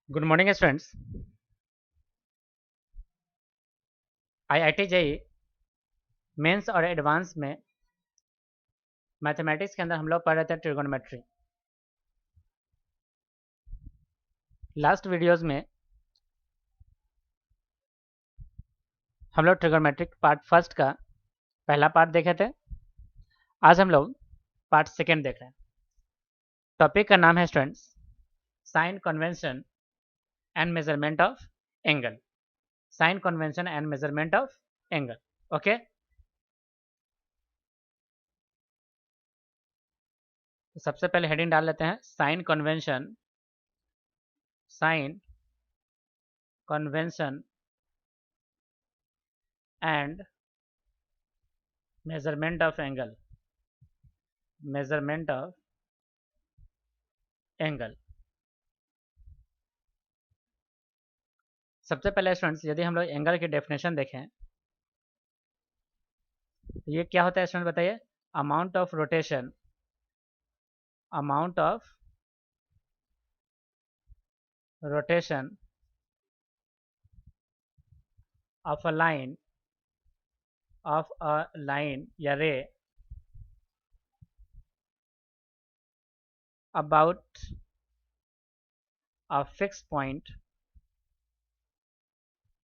Good morning students. IIT JEE mains और advance में mathematics के अंदर हम लोग पढ़ रहे थे ट्रिगोनोमेट्री। लास्ट वीडियोस में हम लोग ट्रिगोनोमेट्रिक पार्ट फर्स्ट का पहला पार्ट देखे थे। आज हम लोग पार्ट सेकेंड देख रहे हैं। टॉपिक का नाम है students sign convention and measurement of angle. Sign convention and measurement of angle. Okay, तो सबसे पहले हेडिंग डाल लेते हैं sign convention. Sign convention and measurement of angle. Measurement of angle. सबसे पहले स्टूडेंट्स यदि हम लोग एंगल की डेफिनेशन देखें तो ये क्या होता है स्टूडेंट बताइए। Amount of rotation, amount of rotation of a line या रे अबाउट अ फिक्स पॉइंट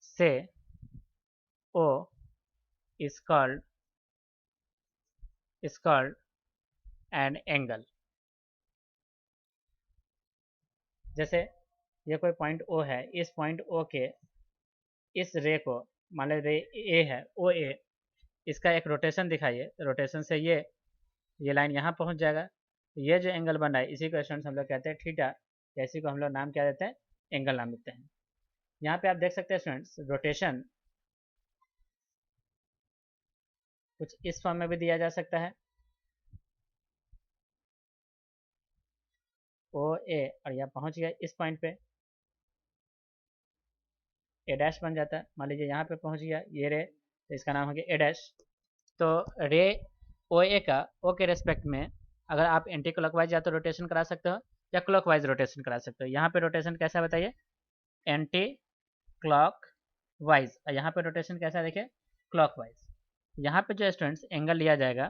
से ओ is called an angle। जैसे ये कोई पॉइंट ओ है, इस पॉइंट ओ के इस रे को मान लो रे ए है, ओ ए, इसका एक रोटेशन दिखाइए। रोटेशन से ये लाइन यहाँ पहुँच जाएगा। ये जो एंगल बन रहा है इसी को स्टूडेंट्स हम लोग कहते हैं थीटा, या इसी को हम लोग नाम क्या देते हैं, एंगल नाम देते हैं। यहाँ पे आप देख सकते हैं स्टूडेंट्स रोटेशन कुछ इस फॉर्म में भी दिया जा सकता है, ओ ए, और यह पहुँच गया इस पॉइंट पे, ए डैश बन जाता है। मान लीजिए यहाँ पे पहुँच गया ये रे, तो इसका नाम हो गया ए डैश। तो रे ओ ए का ओ के रेस्पेक्ट में अगर आप एंटी क्लॉकवाइज या तो रोटेशन करा सकते हो या क्लॉकवाइज रोटेशन करा सकते हो। यहाँ पे रोटेशन कैसा बताइए, एंटी क्लॉक वाइज, और यहाँ पे रोटेशन कैसा देखिए, क्लॉकवाइज। यहाँ पे जो स्टूडेंट्स एंगल लिया जाएगा,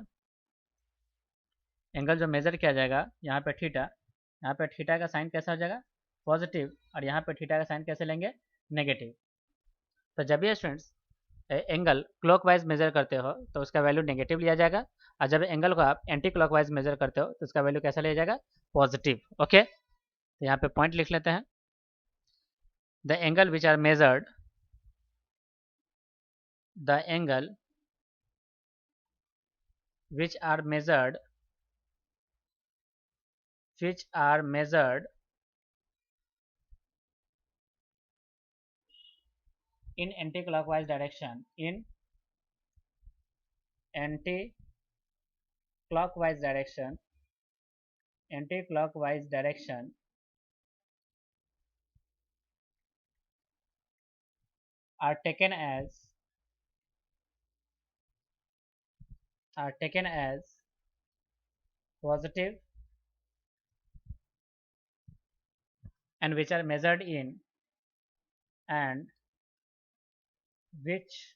एंगल जो मेजर किया जाएगा यहाँ पे थीटा, यहाँ पे थीटा का साइन कैसा हो जाएगा, पॉजिटिव, और यहाँ पे थीटा का साइन कैसे लेंगे, नेगेटिव। तो जब ये स्टूडेंट्स एंगल क्लॉकवाइज मेजर करते हो तो उसका वैल्यू नेगेटिव लिया जाएगा, और जब एंगल को आप एंटी क्लॉकवाइज मेजर करते हो तो उसका वैल्यू कैसा लिया जाएगा, पॉजिटिव। ओके, तो यहाँ पे पॉइंट लिख लेते हैं। The angle which are measured, the angle which are measured which are measured in anti-clockwise direction, in anti-clockwise direction, anti-clockwise direction are taken as positive, and which are measured in and which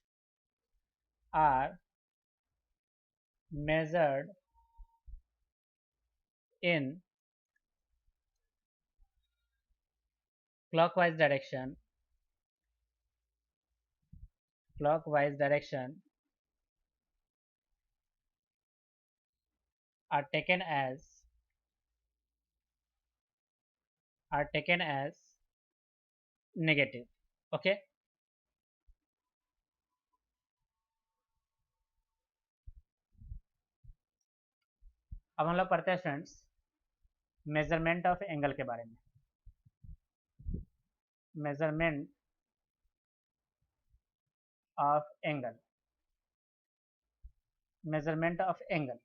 are measured in clockwise direction, clockwise direction are taken as negative। Okay, अब हम लोग पढ़ते हैं students measurement of angle के बारे में। Measurement of angle, measurement of angle.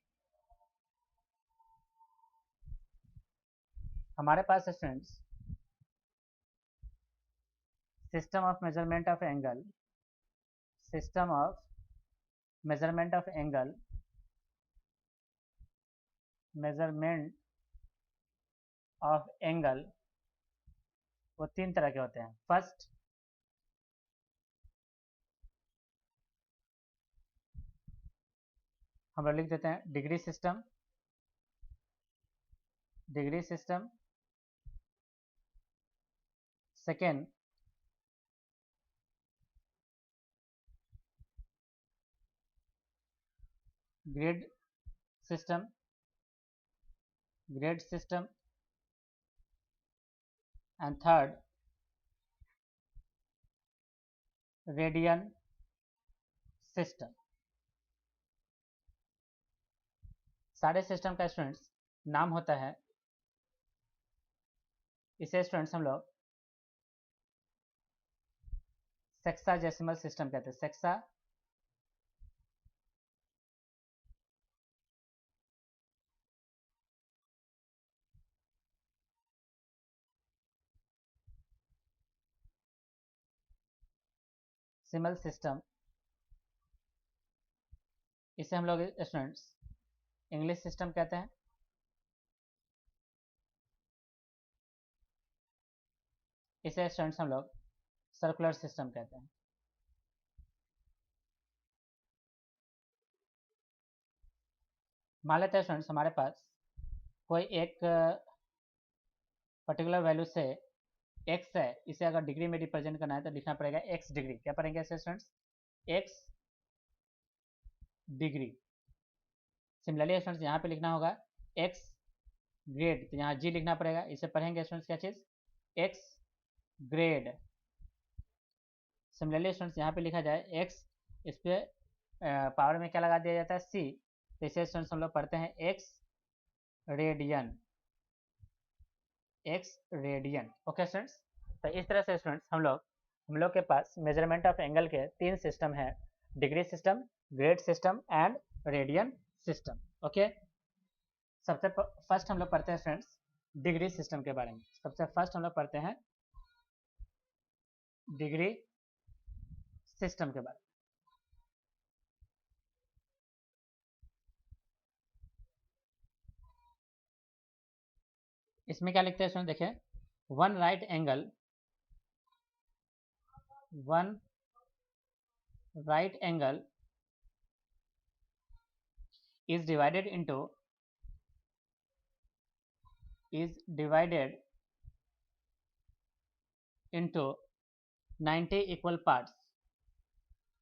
हमारे पास students system of measurement of angle, system of measurement of angle, measurement of angle वो तीन तरह के होते हैं। फर्स्ट, हम लोग लिख देते हैं degree system, degree system. Second, grid system, grid system. And third, radian system. सारे सिस्टम का स्टूडेंट्स नाम होता है, इसे स्टूडेंट्स हम लोग सेक्साजेसिमल सिस्टम कहते हैं। सेक्सा सिमल सिस्टम, इसे हम लोग स्टूडेंट्स इंग्लिश सिस्टम कहते हैं। इसे स्टूडेंट्स हम लोग सर्कुलर सिस्टम कहते हैं। मान लेते हैं स्टूडेंट्स हमारे पास कोई एक पर्टिकुलर वैल्यू से एक्स है, इसे अगर डिग्री में रिप्रेजेंट करना है तो लिखना पड़ेगा एक्स डिग्री। क्या पढ़ेंगे ऐसे students? X degree. Similarly students यहाँ पे लिखना होगा एक्स ग्रेड, तो यहाँ जी लिखना पड़ेगा। इसे पढ़ेंगे स्टूडेंट्स क्या चीज़? X grade. सिमिलरली स्टूडेंट्स यहाँ पे लिखा जाए एक्स, इस पे पावर में क्या लगा दिया जाता है? सी। तो इसे स्टूडेंट्स हम लोग पढ़ते हैं x radian, x radian. Okay students, तो इस तरह से स्टूडेंट्स हम लोग के पास मेजरमेंट ऑफ एंगल के तीन सिस्टम है, degree system, grade system and radian system. Okay, सबसे फर्स्ट हम लोग पढ़ते हैं फ्रेंड्स डिग्री सिस्टम के बारे में। सबसे फर्स्ट हम लोग पढ़ते हैं डिग्री सिस्टम के बारे में। इसमें क्या लिखते हैं स्टूडेंट? देखिए, one right angle, one right angle is divided into is divided into 90 equal parts,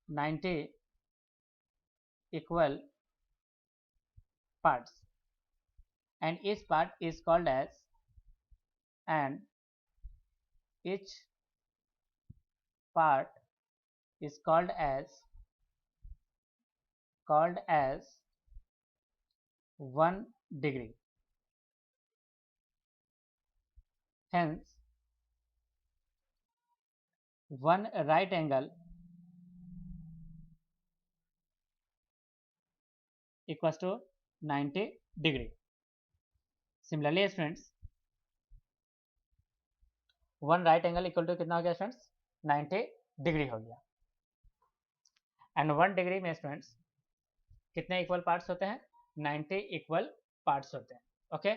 90 equal parts, and each part is called as, and each part is called as 1 degree. Hence, one right angle equals to 90 degree. Similarly students, one right angle equal to कितना हो गया students? 90 degree हो गया। And 1 degree में students कितने equal parts होते हैं? 90 equal parts होते हैं। ओके,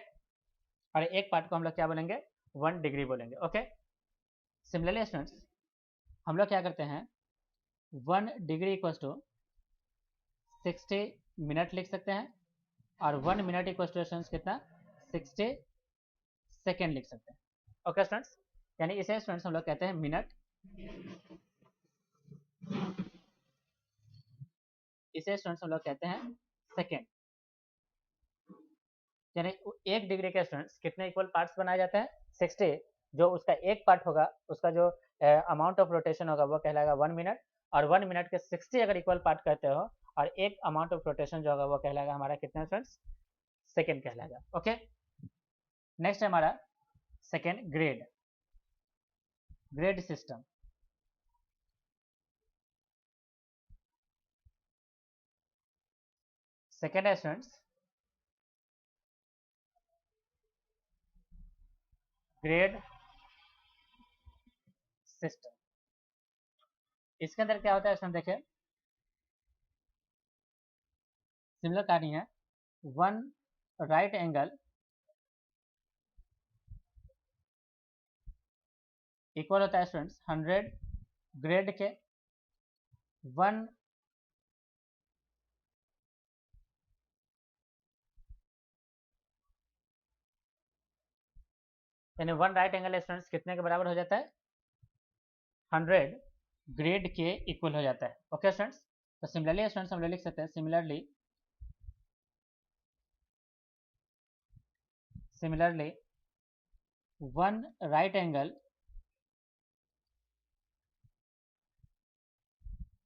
और एक पार्ट को हम लोग क्या बोलेंगे? 1 डिग्री बोलेंगे। ओके, सिमिलरली स्टूडेंट्स हम लोग क्या करते हैं? 1 डिग्री इक्वल्स टू 60 मिनट लिख सकते हैं, और 1 मिनट इक्वल्स टू स्टूडेंट्स कितना? 60 सेकेंड लिख सकते हैं। ओके स्टूडेंट्स, यानी इसे स्टूडेंट्स हम लोग कहते हैं मिनट, इसे स्टूडेंट्स हम लोग कहते हैं सेकेंड। यानी 1 डिग्री के स्टूडेंट्स कितने इक्वल पार्ट्स बनाए जाते हैं? 60। जो उसका एक पार्ट होगा, उसका जो अमाउंट ऑफ रोटेशन होगा वो कहलाएगा 1 मिनट, और 1 मिनट के 60 अगर इक्वल पार्ट करते हो, और एक अमाउंट ऑफ रोटेशन जो होगा वो कहलाएगा हमारा कितना स्टूडेंट्स? सेकेंड कहलाएगा। ओके, नेक्स्ट है हमारा second grade, grade system. Second है स्टूडेंट्स ग्रेड सिस्टम। इसके अंदर क्या होता है स्टूडेंट? देखिए, सिमिलर कहानी है। वन राइट एंगल इक्वल होता है स्टूडेंट्स 100 ग्रेड के 1 यानी 1 राइट एंगल स्टूडेंट्स कितने के बराबर हो जाता है 100 ग्रेड के इक्वल हो जाता है। ओके स्टूडेंट्स, तो सिमिलरली स्टूडेंट्स हम लोग लिख सकते हैं similarly 1 right angle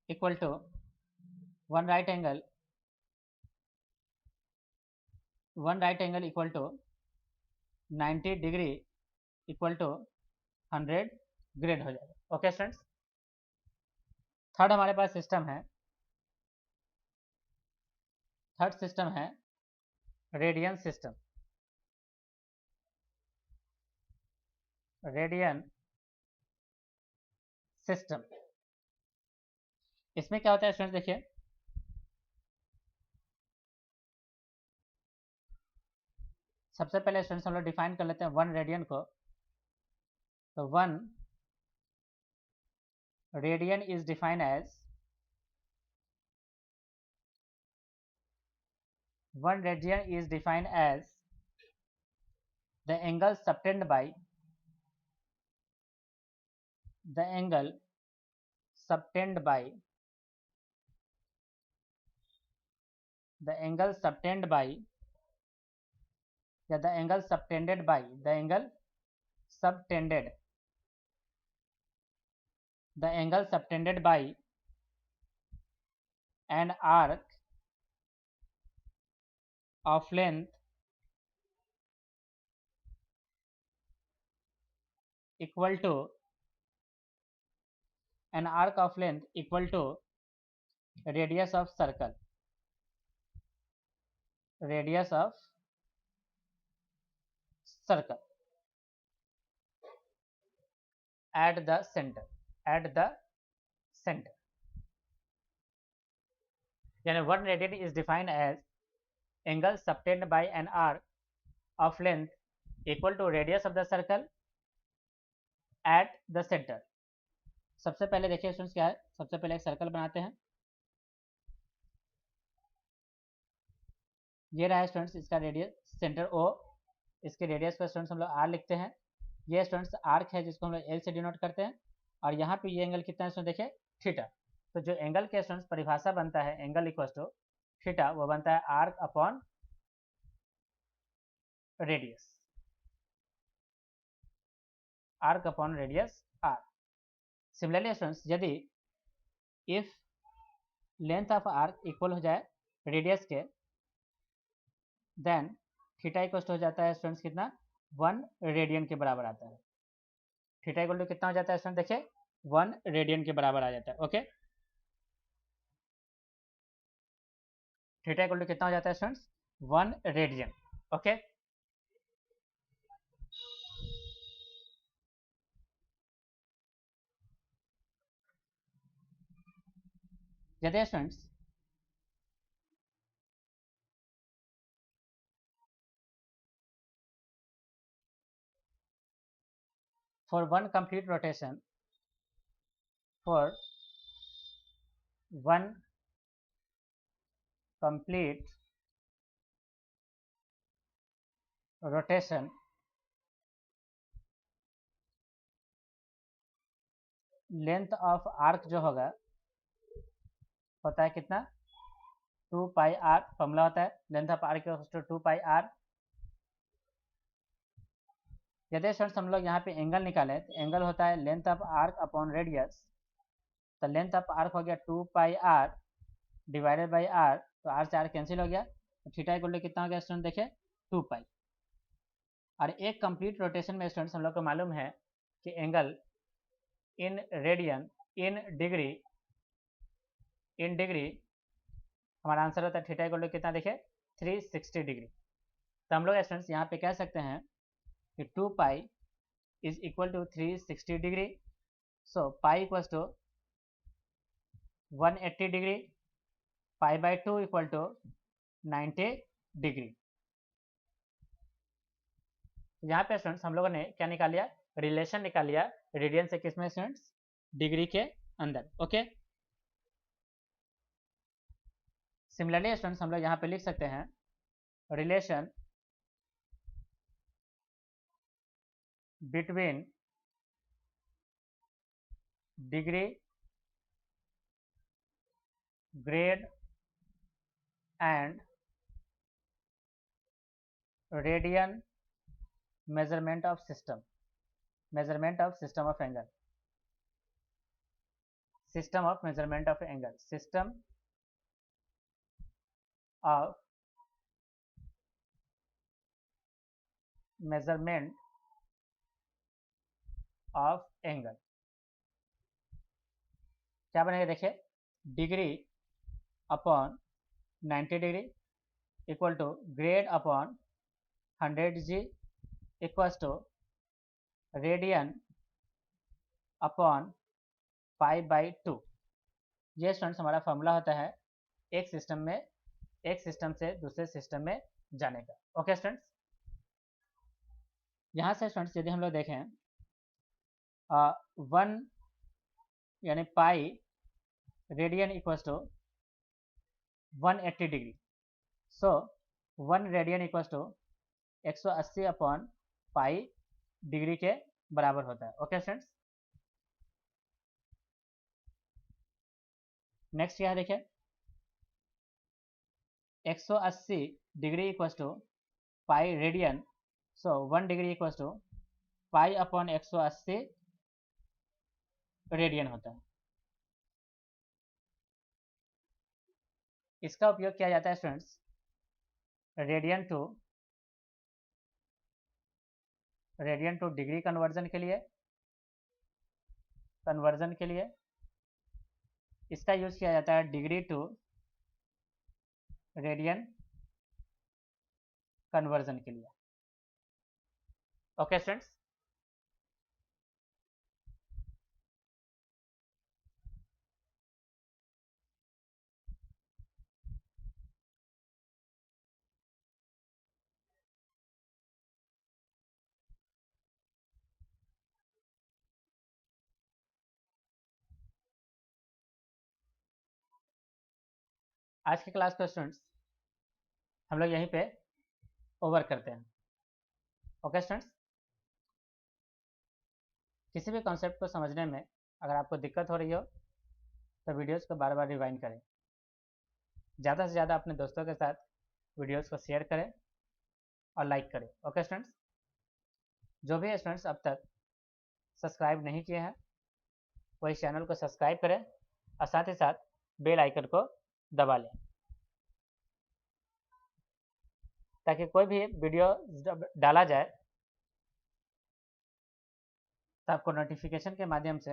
equal to 1 right angle equal to 90 degree equal to 100 grade हो जाएगा। ओके स्टूडेंट्स, थर्ड हमारे पास सिस्टम है, थर्ड सिस्टम है रेडियन सिस्टम। रेडियन सिस्टम इसमें क्या होता है स्टूडेंट्स, देखिए सबसे पहले स्टूडेंट्स हम लोग डिफाइन कर लेते हैं 1 रेडियन को। तो 1 radian is defined as 1 radian is defined as the angle subtended by the angle subtended by the angle subtended by या the angle subtended by the angle subtended the angle subtended by an arc of length equal to an arc of length equal to radius of circle, radius of circle at the center, at the center. यानी 1 radian is defined as angle subtended by an arc of length equal to radius of the circle at the center. सबसे पहले देखिए students क्या है, सबसे पहले एक circle बनाते हैं। ये रहा है स्टूडेंट्स इसका रेडियस, सेंटर O, इसके रेडियस पर स्टूडेंट्स हम लोग R लिखते हैं। ये स्टूडेंट्स आर्क है जिसको हम लोग L से डिनोट करते हैं, और यहाँ पे ये एंगल कितना है स्टूडेंट देखिए थीटा। तो जो एंगल के स्टूडेंट्स परिभाषा बनता है एंगल इक्वल टू थीटा, वो बनता है arc upon radius, arc upon radius R। Similarly students यदि if length of arc equal हो जाए रेडियस के, देन थीटा इक्वल हो जाता है स्टूडेंट्स कितना 1 रेडियन के बराबर आता है। थीटा इक्वल टू कितना हो जाता है स्टूडेंट देखिए 1 रेडियन के बराबर आ जाता है। ओके, थीटा इक्वल टू कितना हो जाता है स्टूडेंट्स 1 रेडियन। ओके, यदि students for one complete rotation, for one complete rotation length of arc जो होगा होता है कितना 2 पाई आर, फॉर्मूला होता है length of arc equal to 2 pi R. यदि स्टूडेंट्स हम लोग यहाँ पे एंगल निकालें तो एंगल होता है length of arc upon radius. तो लेंथ ऑफ आर्क हो गया 2 pi are divided by are, तो आर से आर कैंसिल हो गया, तो थीटा इक्वल टू कितना हो गया स्टूडेंट देखिए 2 पाई। और एक कंप्लीट रोटेशन में स्टूडेंट्स हम लोग को मालूम है कि angle in radian in degree हमारा आंसर होता है थीटा इक्वल टू कितना देखिए 360 डिग्री। तो हम लोग स्टूडेंट्स यहाँ पे कह सकते हैं कि 2 pi is equal to 360 degree. So pi equal to 180 degree, pi by 2 equal to 90 degree. यहाँ पे स्टूडेंट्स हम लोगों ने क्या निकाल लिया रिलेशन निकाल लिया रेडियन से किसमें स्टूडेंट्स, डिग्री के अंदर। ओके, सिमिलरली स्टूडेंट्स हम लोग यहाँ पे लिख सकते हैं relation between degree, grade and radian measurement of system of angle, system of measurement of angle, system of measurement of angle क्या बनेगा, देखिए degree upon 90 degree equal to grade upon 100G equals to radian upon 5/2। ये students हमारा formula होता है एक system से दूसरे सिस्टम में जाने का। ओके स्टूडेंट्स, यहाँ से स्टूडेंट्स यदि हम लोग देखें 1 यानी pi radian equals to 180 degree, so 1 radian equals to 180 upon pi degree के बराबर होता है। ओके स्टूडेंट्स, नेक्स्ट क्या देखिए 180 degree equals to pi radian, so 1 degree equals to pi upon 180 radian होता है। इसका उपयोग किया जाता है students radian to degree conversion के लिए इसका यूज किया जाता है डिग्री टू रेडियन कन्वर्जन के लिए। ओके स्टूडेंट्स, आज की क्लास को स्टूडेंट्स हम लोग यहीं पे ओवर करते हैं। ओके स्टूडेंट्स, किसी भी कॉन्सेप्ट को समझने में अगर आपको दिक्कत हो रही हो तो वीडियोस को बार बार रिवाइंड करें, ज़्यादा से ज़्यादा अपने दोस्तों के साथ वीडियोस को शेयर करें और लाइक करें। ओके स्टूडेंट्स, जो भी स्टूडेंट्स अब तक सब्सक्राइब नहीं किए हैं वही चैनल को सब्सक्राइब करें और साथ ही साथ बेल आइकन को दबा लें ताकि कोई भी वीडियो डाला जाए तो आपको नोटिफिकेशन के माध्यम से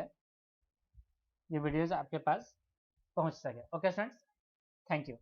ये वीडियोज़ आपके पास पहुंच सके। Okay students, thank you.